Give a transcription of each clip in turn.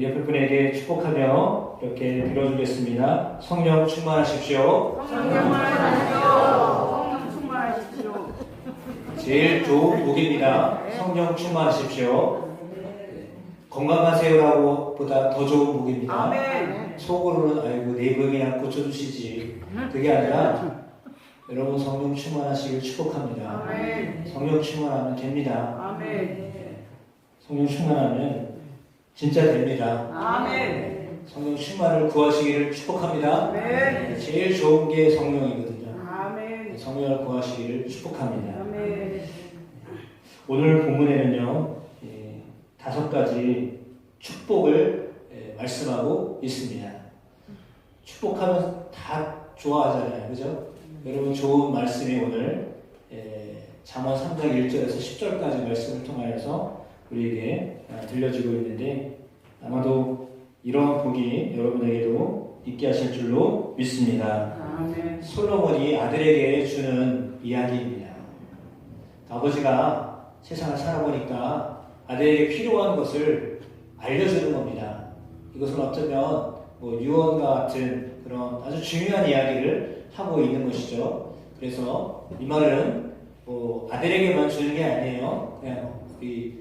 옆에 분에게 축복하며 이렇게 빌어주겠습니다. 성령 충만하십시오. 성령 충만하십시오. 제일 좋은 복입니다. 성령 충만하십시오. 건강하세요라고 보다 더 좋은 복입니다. 아멘. 속으로는 아이고 내 병이나 고쳐주시지. 그게 아니라 여러분 성령 충만하시길 축복합니다. 아멘. 성령 충만하면 됩니다. 아멘. 성령 충만하면 진짜 됩니다. 아멘. 성령 충만을 구하시기를 축복합니다. 아멘. 제일 좋은 게 성령이거든요. 아멘. 성령을 구하시기를 축복합니다. 아멘. 오늘 본문에는요, 5가지 축복을 말씀하고 있습니다. 축복하면 다 좋아하잖아요. 그죠? 여러분 좋은 말씀이 오늘 잠언 3장 1절에서 10절까지 말씀을 통하여서 우리에게 들려주고 있는데 아마도 이런 복이 여러분에게도 있게 하실 줄로 믿습니다. 아멘. 솔로몬이 아들에게 주는 이야기입니다. 아버지가 세상을 살아보니까 아들에게 필요한 것을 알려주는 겁니다. 이것은 어쩌면 유언과 같은 그런 아주 중요한 이야기를 하고 있는 것이죠. 그래서 이 말은 아들에게만 주는 게 아니에요. 그냥 이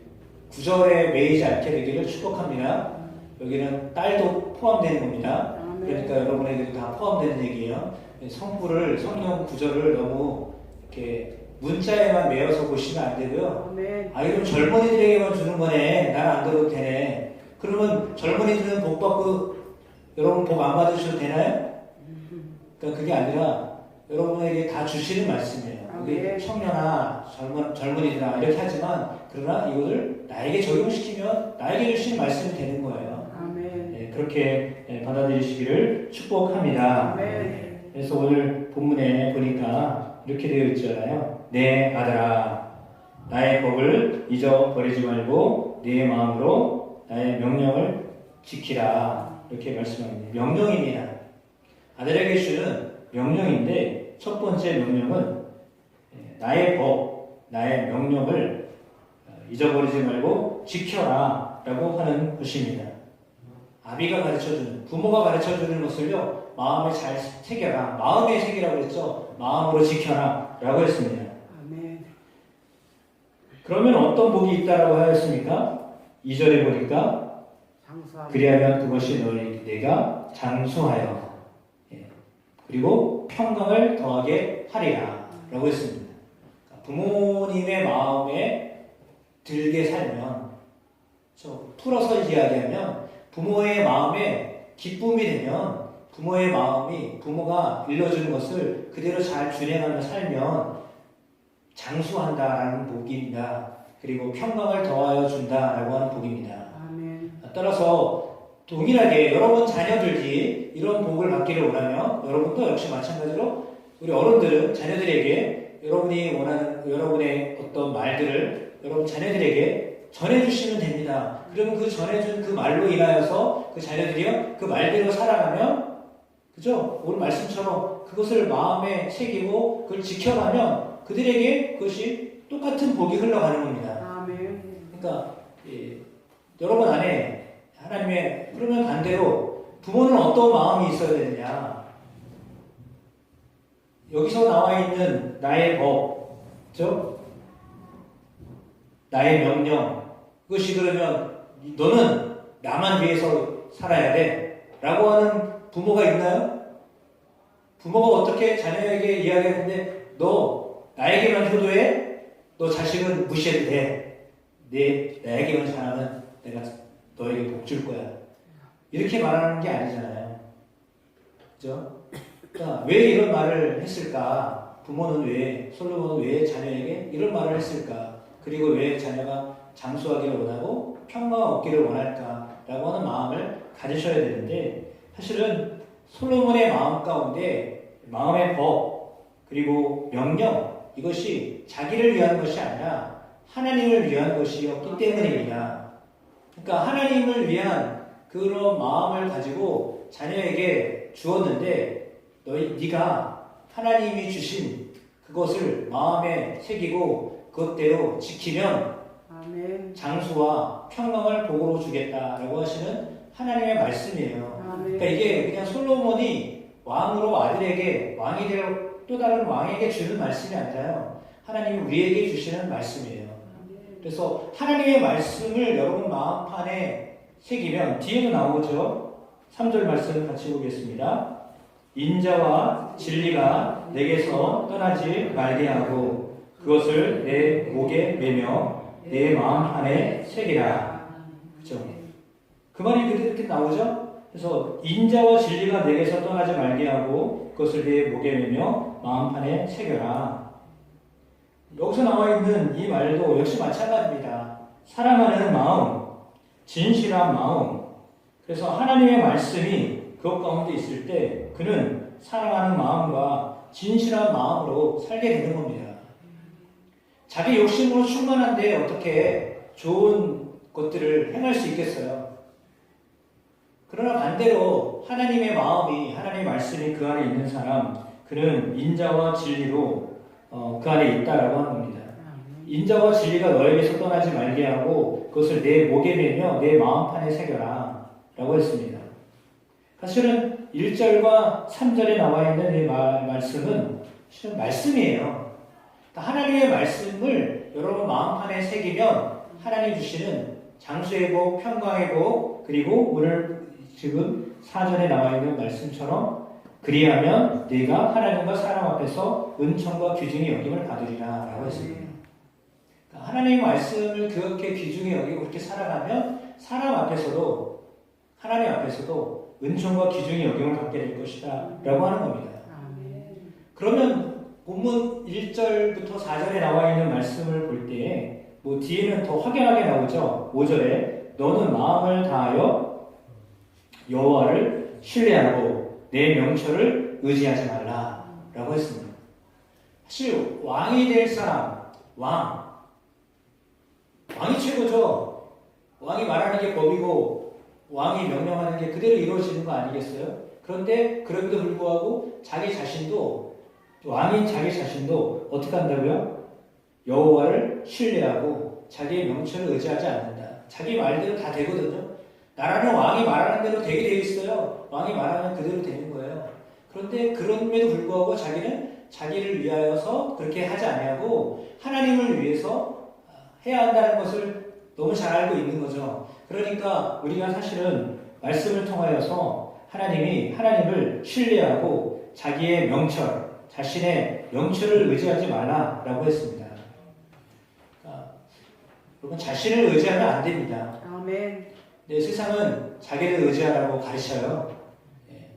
구절에 매이지 않게 되기를 축복합니다. 여기는 딸도 포함되는 겁니다. 그러니까 여러분에게도 다 포함되는 얘기예요. 성부를 성경 구절을 너무 이렇게 문자에만 매여서 보시면 안 되고요. 아멘. 이건 젊은이들에게만 주는 거네. 난 안 들어도 되네. 그러면 젊은이들은 복 받고 여러분 복 안 받으셔도 되나요? 그러니까 그게 아니라 여러분에게 다 주시는 말씀이에요. 우리 청년아, 젊은이들아 이렇게 하지만 그러나 이것을 나에게 적용시키면 나에게 주시는 말씀이 되는 거예요. 아멘. 그렇게 받아들이시기를 축복합니다. 아멘. 그래서 오늘 본문에 보니까 이렇게 되어 있잖아요. 내 아들아, 나의 법을 잊어버리지 말고 내 마음으로 나의 명령을 지키라. 이렇게 말씀합니다. 명령입니다. 아들에게 주는 명령인데 첫 번째 명령은 나의 법, 나의 명령을 잊어버리지 말고 지켜라 라고 하는 것입니다. 아비가 가르쳐주는, 부모가 가르쳐주는 것을요 마음에 잘 새겨라. 마음에 새기라고 했죠. 마음으로 지켜라 라고 했습니다. 아멘. 그러면 어떤 복이 있다라고 하였습니까? 2절에 보니까 그리하면 그것이 내가 장수하여 그리고 평강을 더하게 하리라 라고 했습니다. 부모님의 마음에 들게 살면 풀어서 이야기하면 부모의 마음에 기쁨이 되면 부모의 마음이 부모가 일러주는 것을 그대로 잘 준행하며 살면 장수한다라는 복입니다. 그리고 평강을 더하여 준다라고 하는 복입니다. 아멘. 따라서 동일하게 여러분 자녀들이 이런 복을 받기를 원하면 여러분도 역시 마찬가지로 우리 어른들은 자녀들에게 여러분이 원하는 여러분의 어떤 말들을 여러분 자녀들에게 전해주시면 됩니다. 그러면 그 전해준 그 말로 인하여서 그 자녀들이요 그 말대로 살아가면 그죠? 오늘 말씀처럼 그것을 마음에 새기고 그걸 지켜가면 그들에게 그것이 똑같은 복이 흘러가는 겁니다. 아멘. 그러니까 여러분 안에 하나님의 그러면 반대로 부모는 어떤 마음이 있어야 되느냐? 여기서 나와 있는 나의 법, 그죠? 나의 명령, 그것이 그러면 너는 나만 위해서 살아야 돼 라고 하는 부모가 있나요? 부모가 어떻게 자녀에게 이야기하는데 너 나에게만 효도해? 너 자식은 무시해도 돼. 나에게만 잘하면 내가 너에게 복 줄 거야. 이렇게 말하는 게 아니잖아요. 그죠? 그러니까 왜 이런 말을 했을까? 부모는 솔로몬은 왜 자녀에게 이런 말을 했을까? 그리고 왜 자녀가 장수하기를 원하고 평강을 얻기를 원할까라고 하는 마음을 가지셔야 되는데 사실은 솔로몬의 마음 가운데 마음의 법 그리고 명령 이것이 자기를 위한 것이 아니라 하나님을 위한 것이었기 때문입니다. 그러니까 하나님을 위한 그런 마음을 가지고 자녀에게 주었는데 네가 하나님이 주신 그것을 마음에 새기고 그것대로 지키면 아멘. 장수와 평강을 복으로 주겠다라고 하시는 하나님의 말씀이에요. 아멘. 그러니까 이게 그냥 솔로몬이 왕으로 아들에게 왕이 되어 또 다른 왕에게 주는 말씀이 아니라요. 하나님이 우리에게 주시는 말씀이에요. 그래서 하나님의 말씀을 여러분 마음판에 새기면 뒤에도 나오죠. 3절 말씀 같이 보겠습니다. 인자와 진리가 내게서 떠나지 말게 하고 그것을 내 목에 매며 내 마음판에 새기라. 그렇죠? 그 말이 그렇게 나오죠. 그래서 인자와 진리가 내게서 떠나지 말게 하고 그것을 내 목에 매며 마음판에 새겨라. 여기서 나와 있는 이 말도 역시 마찬가지입니다. 사랑하는 마음, 진실한 마음. 그래서 하나님의 말씀이 그것 가운데 있을 때 그는 사랑하는 마음과 진실한 마음으로 살게 되는 겁니다. 자기 욕심으로 충만한데 어떻게 좋은 것들을 행할 수 있겠어요? 그러나 반대로 하나님의 마음이, 하나님의 말씀이 그 안에 있는 사람, 그는 인자와 진리로 그 안에 있다라고 하는 겁니다. 인자와 진리가 너에게서 떠나지 말게 하고 그것을 내 목에 매며 내 마음판에 새겨라 라고 했습니다. 사실은 1절과 3절에 나와 있는 이 말씀은 실은 말씀이에요. 하나님의 말씀을 여러분 마음판에 새기면 하나님 주시는 장수의 복, 평강의 복, 그리고 오늘 지금 4절에 나와 있는 말씀처럼 그리하면 네가 하나님과 사람 앞에서 은총과 귀중히 여김을 받으리라 라고 했습니다. 하나님의 말씀을 그렇게 귀중히 여기고 그렇게 살아가면 사람 앞에서도 하나님 앞에서도 은총과 귀중히 여김을 받게 될 것이다 라고 하는 겁니다. 그러면 본문 1절부터 4절에 나와 있는 말씀을 볼 때 뭐 뒤에는 더 확연하게 나오죠. 5절에 너는 마음을 다하여 여호와를 신뢰하고 내 명철을 의지하지 말라 라고 했습니다. 사실 왕이 될 사람, 왕이 최고죠. 왕이 말하는 게 법이고 왕이 명령하는 게 그대로 이루어지는 거 아니겠어요? 그런데 그럼에도 불구하고 왕인 자기 자신도 어떻게 한다고요? 여호와를 신뢰하고 자기의 명철을 의지하지 않는다. 자기 말대로 다 되거든요. 나라는 왕이 말하는 대로 되게 되어 있어요. 왕이 말하면 그대로 되는 거예요. 그런데 그럼에도 불구하고 자기는 자기를 위하여서 그렇게 하지 아니하고 하나님을 위해서 해야 한다는 것을 너무 잘 알고 있는 거죠. 그러니까 우리가 사실은 말씀을 통하여서 하나님을 신뢰하고 자기의 명철, 자신의 명철을 의지하지 말라라고 했습니다. 여러분 자신을 의지하면 안 됩니다. 아멘. 네, 세상은 자기를 의지하라고 가르쳐요. 네.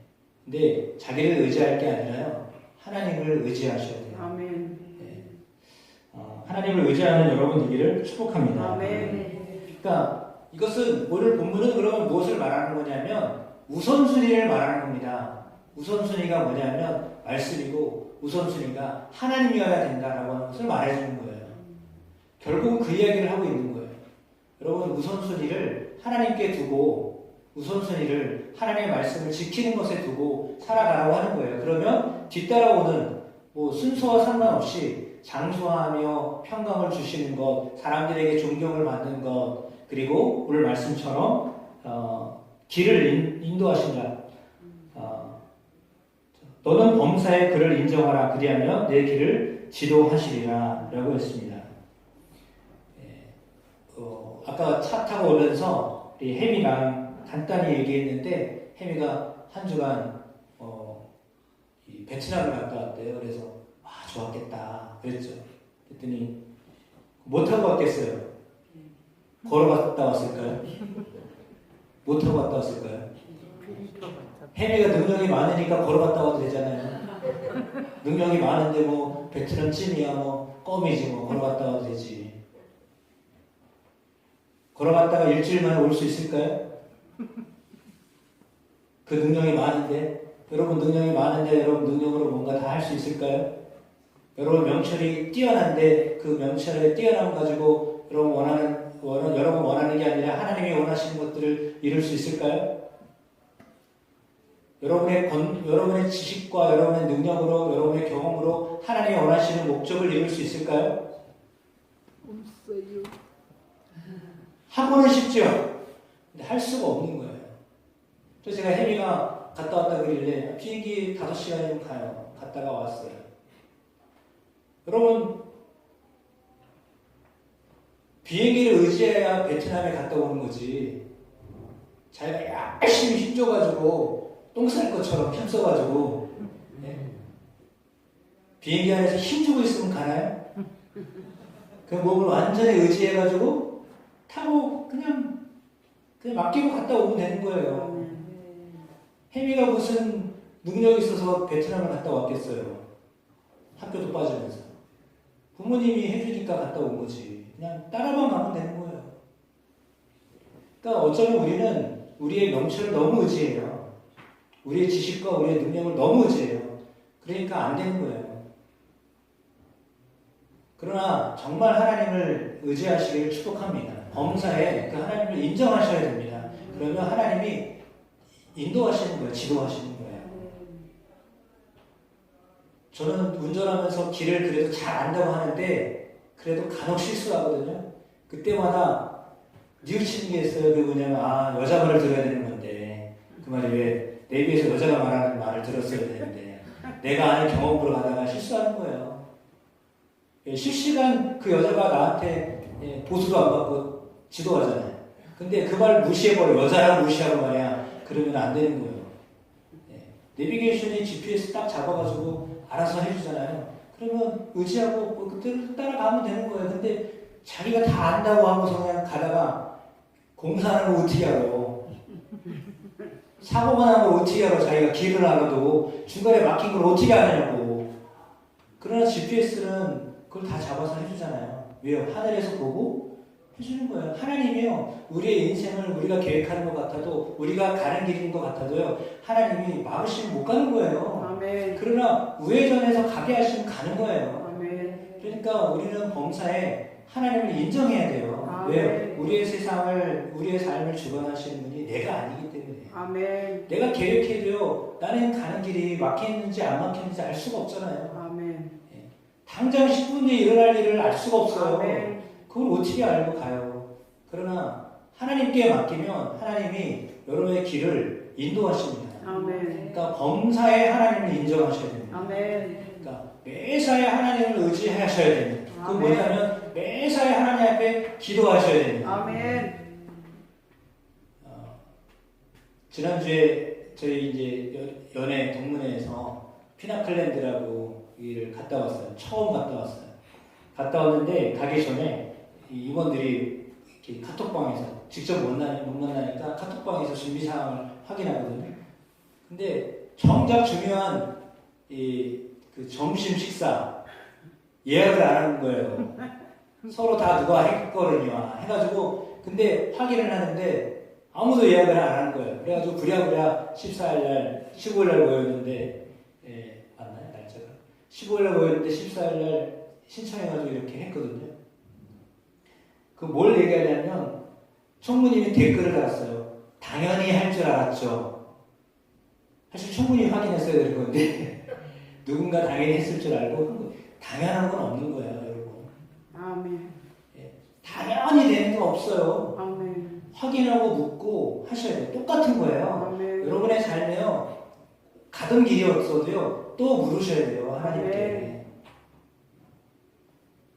근데 자기를 의지할 게 아니라요. 하나님을 의지하셔야 돼요. 아멘. 네. 하나님을 의지하는 여러분 되기를 축복합니다. 아멘. 그러니까 이것은 오늘 본문은 그러면 무엇을 말하는 거냐면 우선순위를 말하는 겁니다. 우선순위가 뭐냐면 말씀이고 우선순위가 하나님이어야 된다라고 하는 것을 말해주는 거예요. 결국은 그 이야기를 하고 있는 거예요. 여러분 우선순위를 하나님께 두고 우선순위를 하나님의 말씀을 지키는 것에 두고 살아가라고 하는 거예요. 그러면 뒤따라오는 순서와 상관없이 장수하며 평강을 주시는 것, 사람들에게 존경을 받는 것, 그리고 오늘 말씀처럼 길을 인도하신다. 너는 범사의 그를 인정하라. 그리하면 내 길을 지도하시리라 라고 했습니다. 아까 차 타고 오면서 우리 혜미랑 간단히 얘기했는데 혜미가 한 주간 이 베트남을 갔다 왔대요. 그래서 좋았겠다 그랬죠. 그랬더니 못 타고 왔겠어요? 걸어갔다 왔을까요? 못 타고 갔다 왔을까요? 혜미가 능력이 많으니까 걸어갔다 와도 되잖아요. 능력이 많은데 베트남 찐이야 껌이지 걸어갔다 와도 되지. 걸어갔다가 일주일 만에 올 수 있을까요? 그 능력이 많은데 여러분 능력이 많은데 여러분 능력으로 뭔가 다 할 수 있을까요? 여러분 명철이 뛰어난데 그 명철의 뛰어남 가지고 여러분 원하는 게 아니라 하나님이 원하시는 것들을 이룰 수 있을까요? 여러분의 지식과 여러분의 능력으로 여러분의 경험으로 하나님이 원하시는 목적을 이룰 수 있을까요? 없어요. 하고는 싶죠. 근데 할 수가 없는 거예요. 그래서 제가 혜미가 갔다 왔다 그러길래 비행기 5시간이면 가요. 갔다가 왔어요. 여러분, 비행기를 의지해야 베트남에 갔다 오는 거지. 자기가 열심히 힘줘가지고 똥 쌀 것처럼 힘써가지고 비행기 안에서 힘주고 있으면 가나요? 그 몸을 완전히 의지해가지고 타고 그냥 맡기고 갔다 오면 되는 거예요. 혜미가 무슨 능력이 있어서 베트남을 갔다 왔겠어요. 학교도 빠지면서. 부모님이 해주니까 갔다 온 거지. 그냥 따라만 가면 되는 거예요. 그러니까 어쩌면 우리는 우리의 명철을 너무 의지해요. 우리의 지식과 우리의 능력을 너무 의지해요. 그러니까 안 되는 거예요. 그러나 정말 하나님을 의지하시기를 축복합니다. 범사에 그 하나님을 인정하셔야 됩니다. 그러면 하나님이 인도하시는 거예요. 지도하시는 거예요. 저는 운전하면서 길을 그래도 잘 안다고 하는데 그래도 간혹 실수하거든요. 그때마다 뉘우치는 게 있어요. 그게 뭐냐면 여자 말을 들어야 되는 건데 그 말이 왜 내비에서 여자가 말하는 말을 들었어야 되는데 내가 아는 경험으로 가다가 실수하는 거예요. 실시간 그 여자가 나한테 보수도 안 받고 지도하잖아요. 근데 그 말 무시해버려. 여자라고 무시하고 말이야. 그러면 안 되는 거예요. 내비게이션이 GPS 딱 잡아가지고 알아서 해주잖아요. 그러면 의지하고 그때로 따라가면 되는 거예요. 근데 자기가 다 안다고 하고서 그냥 가다가 공사하는 거 어떻게 알아? 사고가 나는 걸 어떻게 알아? 자기가 길을 알아도 중간에 막힌 걸 어떻게 아느냐고. 그러나 GPS는 그걸 다 잡아서 해주잖아요. 왜요? 하늘에서 보고 해주는 거예요. 하나님이요. 우리의 인생을 우리가 계획하는 것 같아도 우리가 가는 길인 것 같아도요. 하나님이 막으시면 못 가는 거예요. 아멘. 그러나 우회전해서 가게 하시면 가는 거예요. 아멘. 그러니까 우리는 범사에 하나님을 인정해야 돼요. 아멘. 왜요? 우리의 세상을, 우리의 삶을 주관하시는 분이 내가 아니기 때문에. 아멘. 내가 계획해도요. 나는 가는 길이 막혀있는지 안 막혀있는지 알 수가 없잖아요. 아멘. 당장 10분 뒤에 일어날 일을 알 수가 없어요. 아멘. 그걸 어떻게 알고 가요? 그러나 하나님께 맡기면 하나님이 여러분의 길을 인도하십니다. 아멘. 그러니까 범사에 하나님을 인정하셔야 됩니다. 아멘. 그러니까 매사에 하나님을 의지하셔야 됩니다. 그 아멘. 뭐냐면 매사에 하나님 앞에 기도하셔야 됩니다. 아멘. 지난주에 저희 이제 연애 동문회에서 피나클랜드라고 여기를 갔다 왔어요. 처음 갔다 왔어요. 갔다 왔는데 가기 전에 이 임원들이 이렇게 카톡방에서 직접 못 만나니까 카톡방에서 준비 사항을 확인하거든요. 근데 정작 중요한 그 점심 식사 예약을 안 하는 거예요. 서로 다 누가 했거든요. 해가지고 근데 확인을 하는데 아무도 예약을 안 하는 거예요. 그래가지고 부랴부랴 14일날 15일날 모였는데 맞나요? 날짜가 15일날 모였는데 14일날 신청해가지고 이렇게 했거든요. 그 뭘 얘기하냐면 총무님이 댓글을 달았어요. 당연히 할 줄 알았죠. 사실 총무님이 확인했어야 될 건데 누군가 당연히 했을 줄 알고 당연한 건 없는 거예요, 여러분. 아멘. 당연히 되는 게 없어요. 아멘. 확인하고 묻고 하셔야 돼요. 똑같은 거예요. 아멘. 여러분의 삶에요. 가던 길이 없어도요. 또 물으셔야 돼요. 하나님께.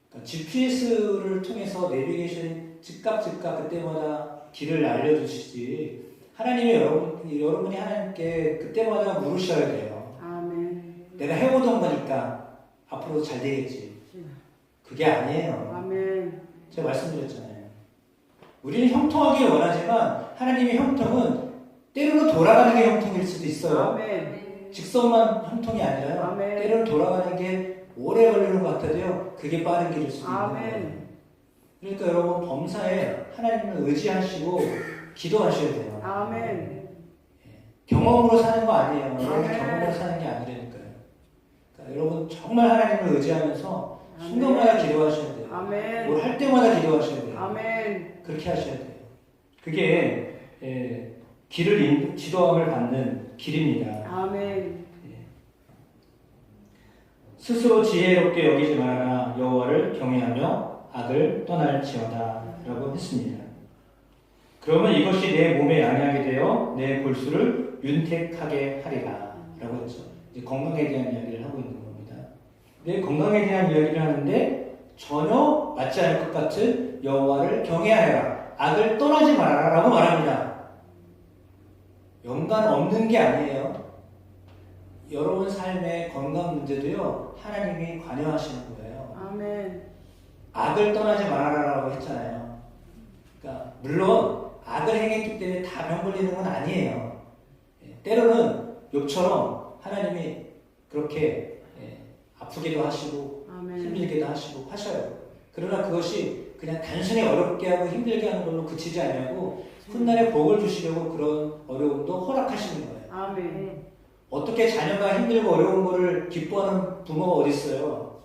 그러니까 GPS를 통해서 내비게이션이 즉각 그때마다 길을 알려주시지. 하나님이 여러분이 하나님께 그때마다 물으셔야 돼요. 아멘. 내가 해오던 거니까 앞으로도 잘 되겠지. 그게 아니에요. 아멘. 제가 말씀드렸잖아요. 우리는 형통하길 원하지만 하나님의 형통은 때로는 돌아가는 게 형통일 수도 있어요. 아멘. 직선만 형통이 아니라요. 아멘. 때로는 돌아가는 게 오래 걸리는 것 같아도요. 그게 빠른 길일 수도 있는 거예요. 아멘. 그러니까 여러분 범사에 하나님을 의지하시고 기도하셔야 돼요. 아멘. 경험으로 사는 거 아니에요. 여러분 아멘. 경험으로 사는 게 아니라니까요. 그러니까 여러분 정말 하나님을 의지하면서 순간마다 기도하셔야 돼요. 아멘. 뭘 할 때마다 기도하셔야 돼요. 아멘. 그렇게 하셔야 돼요. 그게 길을 지도함을 받는 길입니다. 아멘. 스스로 지혜롭게 여기지 말아라. 여호와를 경외하며 악을 떠날지어다 라고 했습니다. 그러면 이것이 내 몸에 양약이 되어 내 골수를 윤택하게 하리라 라고 했죠. 이제 건강에 대한 이야기를 하고 있는 겁니다. 내 건강에 대한 이야기를 하는데 전혀 맞지 않을 것 같은 여호와를 경외하여라. 악을 떠나지 말아라 라고 말합니다. 연관 없는 게 아니에요. 여러분 삶의 건강 문제도요, 하나님이 관여하시는 거예요. 아멘. 악을 떠나지 말아라라고 했잖아요. 그러니까 물론 악을 행했기 때문에 다 병 걸리는 건 아니에요. 때로는 욥처럼 하나님이 그렇게 아프기도 하시고 아멘. 힘들기도 하시고 하셔요. 그러나 그것이 그냥 단순히 어렵게 하고 힘들게 하는 걸로 그치지 않냐고 훗날에 복을 주시려고 그런 어려움도 허락하시는 거예요. 아멘. 어떻게 자녀가 힘들고 어려운 거를 기뻐하는 부모가 어디 있어요?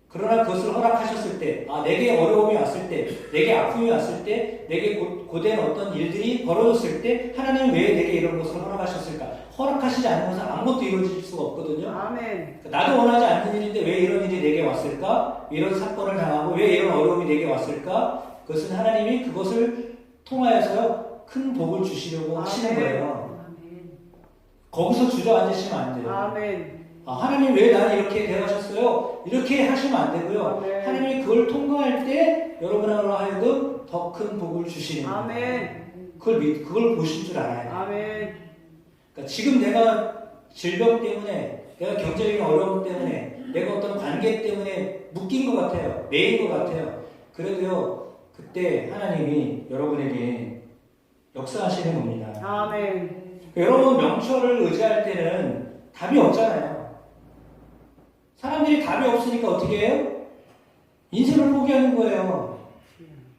그러나 그것을 허락하셨을 때, 내게 어려움이 왔을 때, 내게 아픔이 왔을 때, 내게 고된 어떤 일들이 벌어졌을 때, 하나님 왜 내게 이런 것을 허락하셨을까? 허락하시지 않는 것은 아무것도 이루어질 수가 없거든요. 아멘. 나도 원하지 않는 일인데 왜 이런 일이 내게 왔을까? 왜 이런 사건을 당하고 왜 이런 어려움이 내게 왔을까? 그것은 하나님이 그것을 통하여서 큰 복을 주시려고 하시는 거예요. 아멘. 거기서 주저앉으시면 안 돼요. 아멘. 하나님 왜 나는 이렇게 대하셨어요? 이렇게 하시면 안 되고요. 아멘. 하나님이 그걸 통과할 때 여러분으로 하여금 더 큰 복을 주시는 거예요. 아멘. 그걸 보실 줄 알아야 돼요. 아멘. 그러니까 지금 내가 질병 때문에, 내가 경제적인 어려움 때문에, 내가 어떤 관계 때문에 묶인 것 같아요. 매인 것 같아요. 그래도요, 그때 하나님이 여러분에게 역사하시는 겁니다. 아멘. 여러분 명철을 의지할 때는 답이 없잖아요. 사람들이 답이 없으니까 어떻게 해요? 인생을 포기하는 거예요.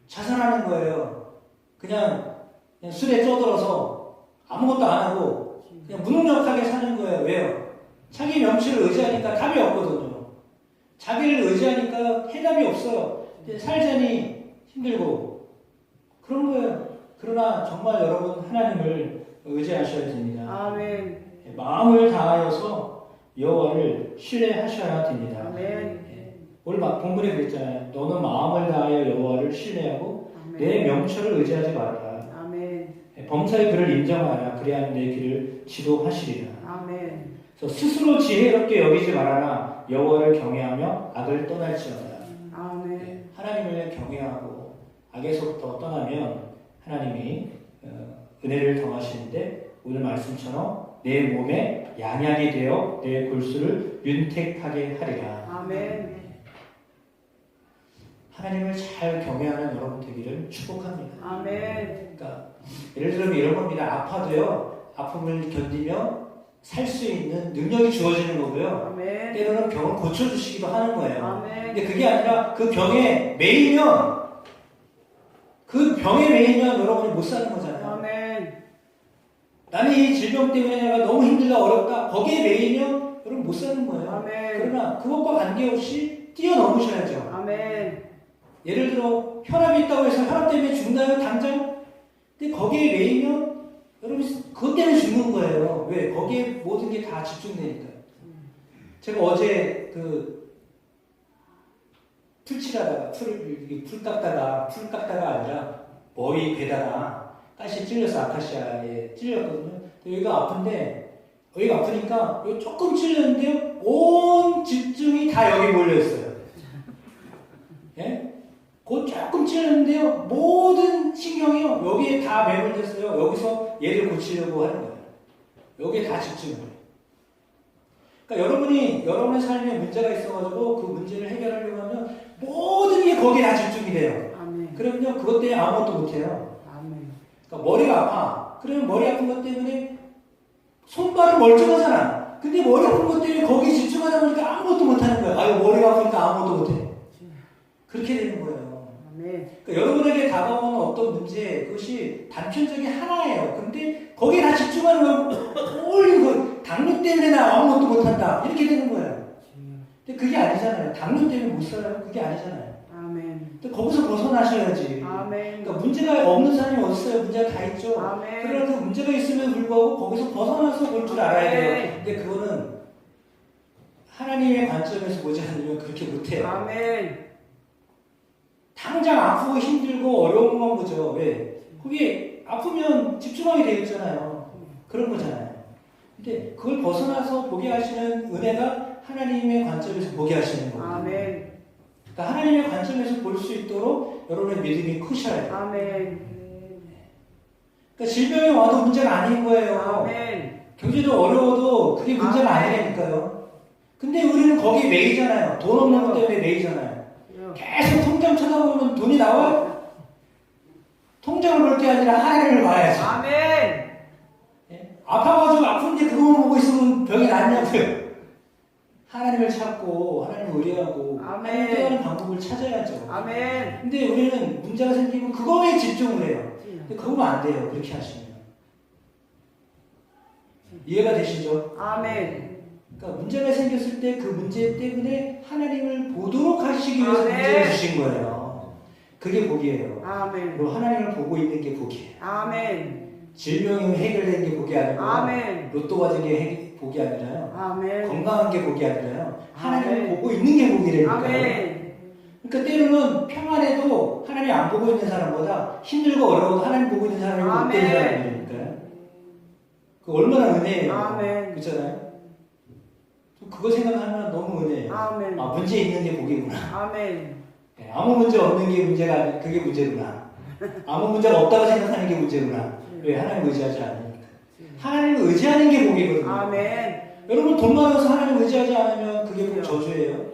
자살하는 거예요. 그냥 술에 쪄들어서 아무것도 안 하고 그냥 무능력하게 사는 거예요. 왜요? 자기 명치를 의지하니까 답이 없거든요. 자기를 의지하니까 해답이 없어요. 살자니 힘들고 그런 거예요. 그러나 정말 여러분 하나님을 의지하셔야 됩니다. 아멘. 마음을 다하여서 여호와를 신뢰하셔야 됩니다. 아멘. 오늘 본문에 그랬잖아요. 너는 마음을 다하여 여호와를 신뢰하고 아멘. 내 명철을 의지하지 말아라. 아멘. 범사의 그를 인정하라. 그래야 내 길을 지도하시리라. 아멘. 그래서 스스로 지혜롭게 여기지 말아라. 여호와를 경외하며 악을 떠날지어다. 아멘. 하나님을 경외하고 악에서부터 떠나면 하나님이 은혜를 더하시는데 오늘 말씀처럼 내 몸에 양약이 되어 내 골수를 윤택하게 하리라. 아멘. 하나님을 잘 경외하는 여러분 되기를 축복합니다. 아멘. 그러니까 예를 들면 이런 겁니다. 아파도요, 아픔을 견디며 살 수 있는 능력이 주어지는 거고요. 아멘. 때로는 병을 고쳐주시기도 하는 거예요. 아멘. 근데 그게 아니라 그 병에 매이면 여러분이 못 사는 거잖아요. 아멘. 나는 이 질병 때문에 내가 너무 힘들다 어렵다 거기에 매이면 여러분 못 사는 거예요. 아멘. 그러나 그것과 관계없이 뛰어넘으셔야죠. 아멘. 예를 들어 혈압이 있다고 해서 혈압 때문에 죽나요? 당장? 근데 거기에 매이면 여러분 그것 때문에 죽는 거예요. 왜? 거기에 모든 게 다 집중되니까요. 제가 어제 풀 깎다가 아니라 머리 배다가 가시 찔려서 아카시아에 찔렸거든요. 여기가 아픈데 여기가 아프니까 여기 조금 찔렸는데요. 온 집중이 다 여기 몰려 있어요. 예? 그 조금 찔렸는데요. 모든 신경이요 여기에 다 매몰됐어요. 여기서 얘를 고치려고 하는 거예요. 여기에 다 집중을 해요. 그러니까 여러분이 여러분의 삶에 문제가 있어가지고 그 문제를 해결하려고 하면 모든 게 거기에 다 집중이 돼요. 아멘. 그러면요 그것 때문에 아무것도 못해요. 아멘. 그러니까 머리가 아파. 그러면 머리 아픈 것 때문에 손발은 멀쩡하잖아. 근데 머리 아픈 것 때문에 거기에 집중하다 보니까 아무것도 못하는 거야. 아유 머리가 아프니까 아무것도 못해. 그렇게 되는 거예요. 아멘. 그러니까 여러분에게 다가오는 어떤 문제 그것이 단편적인 하나예요. 근데 거기에 다 집중하는 거예요. 올 당뇨 때문에 나 아무것도 못한다. 이렇게 되는 거예요. 근데 그게 아니잖아요. 당뇨 때문에 못 살아요. 그게 아니잖아요. 아멘. 근데 거기서 벗어나셔야지. 아멘. 그러니까 문제가 없는 사람이 어딨어요? 문제가 다 있죠. 아멘. 그러나 그 문제가 있음에도 불구하고 거기서 벗어나서 볼 줄 알아야 돼요. 근데 그거는 하나님의 관점에서 보지 않으면 그렇게 못해요. 아멘. 당장 아프고 힘들고 어려운 건 거죠. 왜? 거기 아프면 집중하게 되어 있잖아요. 그런 거잖아요. 근데 그걸 벗어나서 보게 하시는 은혜가 하나님의 관점에서 보게 하시는 거예요. 아멘. 그러니까 하나님의 관점에서 볼 수 있도록 여러분의 믿음이 크셔야 돼요. 아멘. 그러니까 질병이 와도 문제가 아닌 거예요. 아멘. 경제도 어려워도 그게 문제가 아니라니까요. 근데 우리는 거기에 매이잖아요. 돈 없는 것 때문에 매이잖아요. 계속 통장 쳐다보면 돈이 나와요? 통장을 볼 게 아니라 하나님을 봐야지. 아멘. 예? 아파가지고 아픈데 그거만 보고 있으면 병이 낫냐고요. 하나님을 찾고 하나님을 의뢰하고 아멘. 하나님 떠나는 방법을 찾아야죠. 아멘. 근데 우리는 문제가 생기면 그거에 집중을 해요. 근데 그러면 안 돼요. 그렇게 하시면. 이해가 되시죠? 아멘. 그러니까 문제가 생겼을 때 그 문제 때문에 하나님을 보도록 하시기 위해서 아멘. 문제를 주신 거예요. 그게 복이에요. 아멘. 그리고 하나님을 보고 있는 게 복이에요. 아멘. 질병이 해결되는 게 복이 아니고 아멘. 로또 받은 게 복이 아니라요. 아멘. 건강한 게 복이 아니라요. 하나님을 아멘. 보고 있는 게 복이라니까요. 아멘. 그러니까 때로는 평안해도 하나님 안 보고 있는 사람보다 힘들고 어려워도 하나님 보고 있는 사람이 못 되는 아멘. 사람이니까요. 그 얼마나 은혜예요. 아멘. 그렇잖아요. 그거 생각하면 너무 은혜예요. 아멘. 아, 문제 있는 게 복이구나. 아멘. 네, 아무 문제 없는 게 문제가 아니라 그게 문제구나. 아무 문제가 없다고 생각하는 게 문제구나. 왜? 하나님 의지하지 않으니까. 하나님을 의지하는 게 복이거든요. 아멘. 여러분 돈 많아서 하나님 의지하지 않으면 그게 복 저주예요.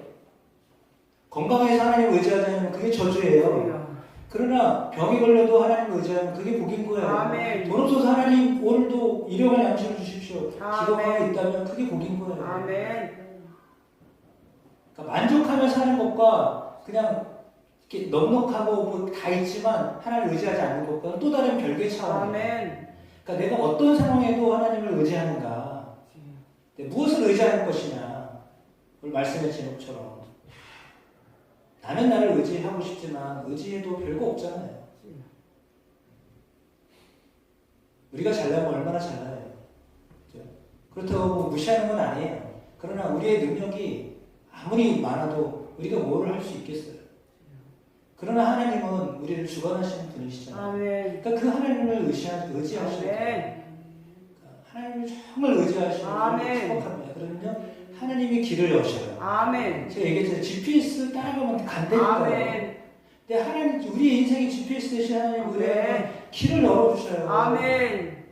건강해서 하나님 의지하지 않으면 그게 저주예요. 그러나 병이 걸려도 하나님 의지하면 그게 복인 거예요. 아멘. 돈 없어서 하나님 오늘도 일용할 양식을 주십시오. 아멘. 기도하고 있다면 그게 복인 거예요. 아멘. 그러니까 만족하며 사는 것과 그냥 이렇게 넉넉하고 뭐 다 있지만 하나님을 의지하지 않는 것과는 또 다른 별개의 차원이에요. 아멘. 그러니까 내가 어떤 상황에도 하나님을 의지하는가, 무엇을 의지하는 것이냐, 오늘 말씀의 제목처럼 나는 나를 의지하고 싶지만 의지해도 별거 없잖아요. 우리가 잘나면 얼마나 잘나요. 그렇죠? 그렇다고 뭐 무시하는 건 아니에요. 그러나 우리의 능력이 아무리 많아도 우리가 뭘 할 수 있겠어요. 그러나 하나님은 우리를 주관하시는 분이시잖아요. 아멘. 그러니까 그 하나님을 의지하셔야 돼요. 아멘. 하나님을 정말 의지하시는 분을 아멘. 축복합니다. 그러면요 하나님이 길을 여셔요. 아멘. 제가 얘기했잖아요. GPS 따라가면 간다니까요. 아멘. 근데 하나님 우리의 인생의 GPS 대신 하나님 우리의 아멘. 길을 열어주셔요. 아멘.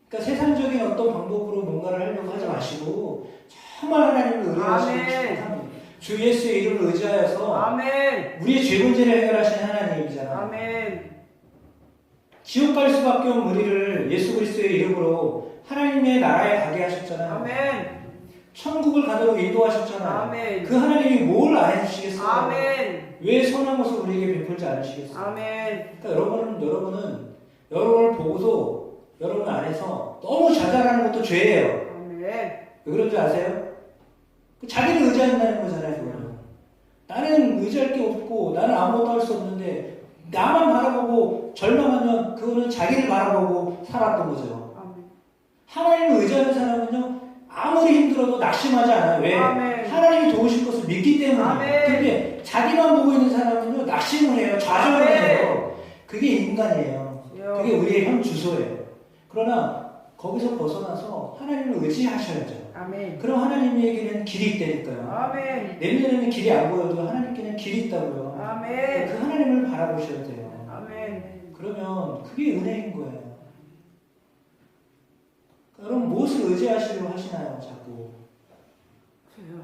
그러니까 세상적인 어떤 방법으로 뭔가를 하려고 하지 마시고 정말 하나님을 의뢰하시는 아멘. 축복합니다. 주 예수의 이름을 의지하여서 아멘. 우리의 죄 문제를 해결하시는 하나님이잖아요. 아멘. 지옥 갈 수밖에 없는 우리를 예수 그리스도의 이름으로 하나님의 나라에 가게 하셨잖아요. 아멘. 천국을 가도록 인도하셨잖아요. 아멘. 그 하나님이 뭘 안 해주시겠어요? 아멘. 왜 선한 것을 우리에게 베풀지 않으시겠어요? 아멘. 그러니까 여러분은 여러분을 보고도 여러분 안에서 너무 자잘하는 것도 죄예요. 아멘. 왜 그런 줄 아세요? 자기를 의지한다는 거잖아요. 그거는. 나는 의지할 게 없고 나는 아무것도 할 수 없는데 나만 바라보고 절망하면 그거는 자기를 바라보고 살았던 거죠. 아멘. 하나님을 의지하는 사람은요 아무리 힘들어도 낙심하지 않아요. 왜? 아멘. 하나님이 도우실 것을 믿기 때문에. 아멘. 근데 자기만 보고 있는 사람은요 낙심을 해요. 좌절을 아멘. 해요. 그게 인간이에요. 그게 우리의 현 주소예요. 그러나 거기서 벗어나서 하나님을 의지하셔야죠. 아멘. 그럼 하나님에게는 길이 있다니까요. 아멘. 내 눈에는 길이 안 보여도 하나님께는 길이 있다고요. 아멘. 그 하나님을 바라보셔야 돼요. 아멘. 그러면 그게 은혜인 거예요. 여러분 무엇을 의지하시려고 하시나요? 자꾸 주여.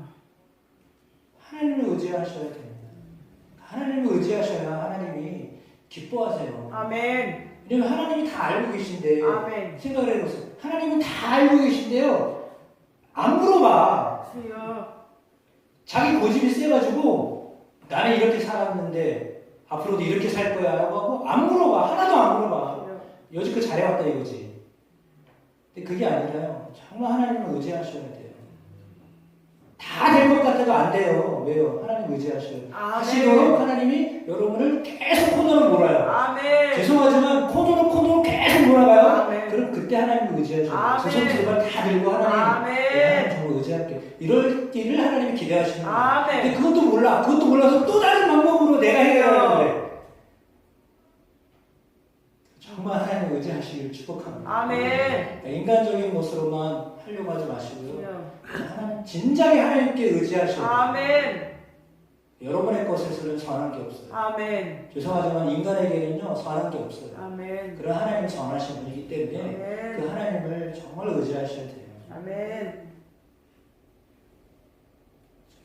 하나님을 의지하셔야 됩니다. 하나님을 의지하셔야 하나님이 기뻐하세요. 아멘. 왜냐면 하나님이 다 알고 계신데 아멘. 생각을 해보세요. 하나님은 다 알고 계신데요. 안 물어봐. 주여. 자기 고집이 세가지고 나는 이렇게 살았는데 앞으로도 이렇게 살 거야 라고 하고 안 물어봐. 하나도 안 물어봐. 여지껏 잘해왔다 이거지. 근데 그게 아니라요. 정말 하나님을 의지하셔야 돼요. 다 될 것 같아도 안 돼요. 왜요? 하나님 의지하셔요. 하시도록 하나님이 여러분을 계속 코너로 몰아요. 아멘. 죄송하지만 코너로 계속 몰아가요. 아멘. 그럼 그때 하나님을 의지하셔요. 아멘. 조선 제발 다 들고 하나님, 아멘. 하나님 정말 의지할게요. 이럴 때를 하나님이 기대하시는 거예요. 아멘. 근데 그것도 몰라. 그것도 몰라서 또 다른 방법으로 내가 해결하려고 그래. 정말 하나님을 의지하시길 축복합니다. 아멘. 그러니까 인간적인 것으로만 하려고 하지 마시고요. 주여. 하나님, 진작에 하나님께 의지하셔야 돼요. 아멘. 여러분의 것에서는 선한 게 없어요. 아멘. 죄송하지만 인간에게는요 선한 게 없어요. 아멘. 그런 하나님은 선하신 분이기 때문에 아멘. 그 하나님을 정말 의지하셔야 돼요. 아멘.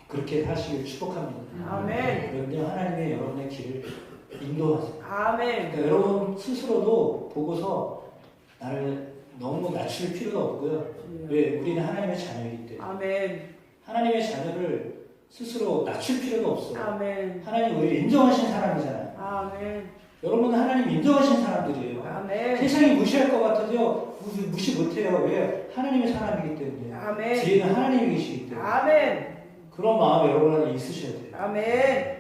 그렇게 하시길 축복합니다. 아멘. 그런데 하나님의 여러분의 길을 인도하세요. 아멘. 그러니까 여러분 스스로도 보고서 나를 너무 낮출 필요가 없고요. 왜? 우리는 하나님의 자녀이기 때문에 아멘. 하나님의 자녀를 스스로 낮출 필요가 없어요. 아멘. 하나님 우리를 인정하신 사람이잖아요. 아멘. 여러분은 하나님 인정하신 사람들이에요. 아멘. 세상이 무시할 것 같아도요 무시 못해요. 왜? 하나님의 사람이기 때문에 아멘. 뒤에는 하나님이 계시기 때문에 아멘. 그런 마음 여러분 안에 있으셔야 돼요. 아멘.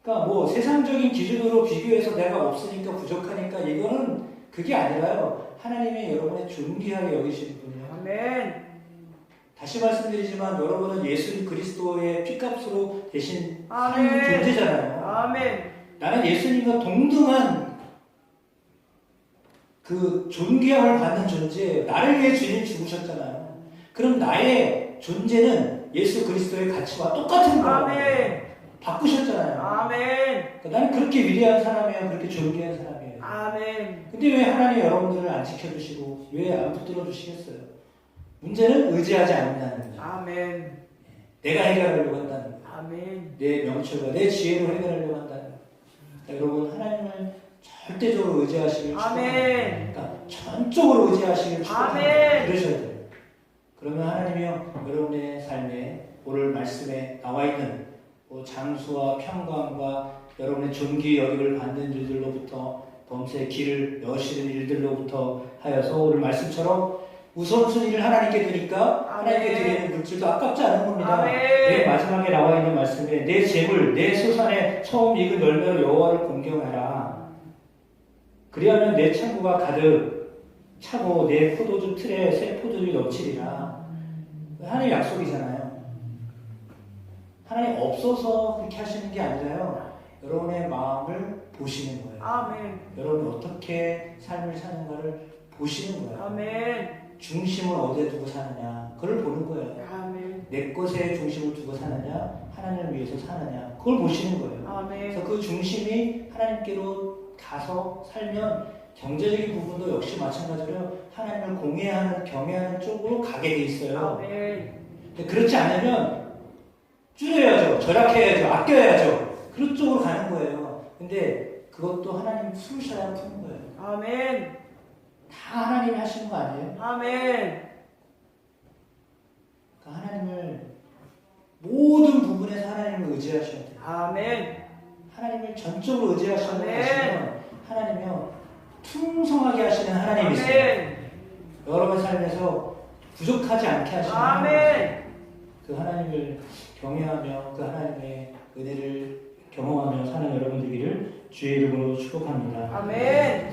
그러니까 뭐 세상적인 기준으로 비교해서 내가 없으니까 부족하니까 이거는 그게 아니라요. 하나님의 여러분의 존귀하게 여기시는 분이에요. 아멘. 다시 말씀드리지만 여러분은 예수 그리스도의 피값으로 대신 산 아멘. 존재잖아요. 아멘. 나는 예수님과 동등한 그 존귀함을 받는 존재예요. 나를 위해 주님 죽으셨잖아요. 그럼 나의 존재는 예수 그리스도의 가치와 똑같은 거예요. 아멘. 바꾸셨잖아요. 아멘. 그러니까 나는 그렇게 위대한 사람이에요. 그렇게 존귀한 사람이에요. 아멘. 근데 왜 하나님 여러분들을 안 지켜주시고 왜 안 붙들어 주시겠어요? 문제는 의지하지 않는다는 거죠. 아멘. 내가 해결하려고 한다는 거예요. 아멘. 내 명철과 내 지혜로 해결하려고 한다는 거예요. 그러니까 여러분 하나님을 절대적으로 의지하시길 축복합니다. 아멘. 그러니까 전적으로 의지하시길 축복합니다. 아멘. 그러셔야 돼요. 그러면 하나님이요 여러분의 삶에 오늘 말씀에 나와 있는 장수와 평강과 여러분의 존귀 여김을 받는 일들로부터 범사의 길을 여시는 일들로부터 하여서 오늘 말씀처럼 우선순위를 하나님께 드니까 하나님께 드리는 물질도 아깝지 않은 겁니다. 내 마지막에 나와 있는 말씀에 내 재물, 내 소산의 처음 익은 열매로 여호와를 공경하라. 그리하면 내 창고가 가득 차고 내 포도주 틀에 새 포도주 넘치리라. 하나님의 약속이잖아요. 하나님 없어서 그렇게 하시는 게 아니라요. 여러분의 마음을 보시는 거예요. 아멘. 여러분이 어떻게 삶을 사는가를 보시는 거예요. 아멘. 중심을 어디에 두고 사느냐 그걸 보는 거예요. 아멘. 내 것에 중심을 두고 사느냐 하나님을 위해서 사느냐 그걸 보시는 거예요. 아멘. 그래서 그 중심이 하나님께로 가서 살면 경제적인 부분도 역시 마찬가지로 하나님을 공예하는 경외하는 쪽으로 가게 돼 있어요. 아멘. 근데 그렇지 않으면 줄여야죠. 절약해야죠. 아껴야죠. 그런 쪽으로 가는 거예요. 근데 그것도 하나님 풀으셔야 푸는 거예요. 아멘. 다 하나님이 하시는 거 아니에요? 아멘. 그러니까 하나님을 모든 부분에서 하나님을 의지하셔야 돼요. 아멘. 하나님을 전적으로 의지하시는 아멘. 하시면 하나님이요 풍성하게 하시는 하나님이세요. 아멘. 여러분 삶에서 부족하지 않게 하시는 하나님. 아멘. 그 하나님을 경외하며 그 하나님의 은혜를 경험하며 사는 여러분 되기를 주의 이름으로 축복합니다. 아멘.